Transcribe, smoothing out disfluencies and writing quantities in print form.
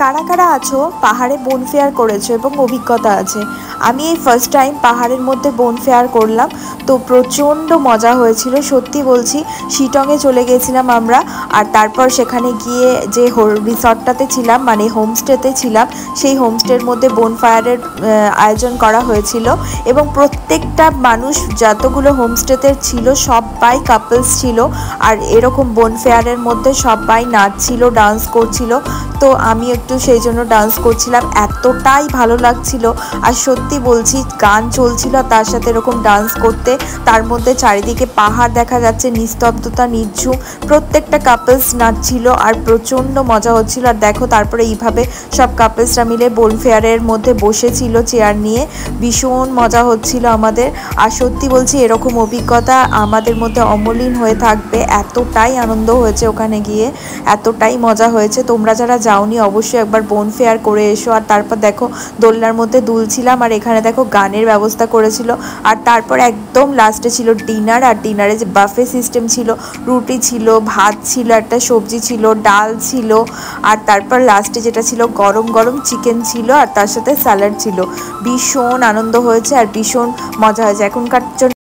কারা কারা আছো পাহাড়ে বনফেয়ার করেছো এবং অভিজ্ঞতা আছে? আমি এই ফার্স্ট টাইম পাহাড়ের মধ্যে বনফেয়ার করলাম। তো প্রচণ্ড মজা হয়েছিল, সত্যি বলছি। শিটংয়ে চলে গেছিলাম আমরা, আর তারপর সেখানে গিয়ে যে রিসর্টটাতে ছিলাম, মানে হোমস্টেতে ছিলাম, সেই হোমস্টের মধ্যে বনফায়ারের আয়োজন করা হয়েছিল। এবং প্রত্যেকটা মানুষ যতগুলো হোমস্টেতে ছিল সবাই কাপলস ছিল, আর এরকম বনফেয়ারের মধ্যে সবাই নাচছিল, ডান্স করছিল। তো আমি একটু সেই জন্য ডান্স করছিলাম, এতটাই ভালো লাগছিল। আর সত্যি বলছি, গান চলছিল তার সাথে এরকম ডান্স করতে, তার মধ্যে চারিদিকে পাহাড় দেখা যাচ্ছে, নিস্তব্ধতা, নির্ঝুম, প্রত্যেকটা কাপলস নাচছিল আর প্রচণ্ড মজা হচ্ছিল। আর দেখো তারপরে এইভাবে সব কাপলসরা মিলে বনফেয়ারের মধ্যে বসেছিল চেয়ার নিয়ে, ভীষণ মজা হচ্ছিল আমাদের। আর সত্যি বলছি, এরকম অভিজ্ঞতা আমাদের মধ্যে অমলিন হয়ে থাকবে। এতটাই আনন্দ হয়েছে ওখানে গিয়ে, এতটাই মজা হয়েছে। তোমরা যারা যাওনি অবশ্যই একবার বনফেয়ার করে এসো। আর তারপর দেখো দোলনার মধ্যে দুলছিলাম, আর এখানে দেখো গানের ব্যবস্থা করেছিল। আর তারপর একদম লাস্টে ছিল ডিনার, আর ডিনারে যে বাফে সিস্টেম ছিল, রুটি ছিল, ভাত ছিল, একটা সবজি ছিল, ডাল ছিল, আর তারপর লাস্টে যেটা ছিল গরম গরম চিকেন ছিল, আর তার সাথে স্যালাড ছিল। ভীষণ আনন্দ হয়েছে আর ভীষণ মজা হয়েছে। এখনকার জন্য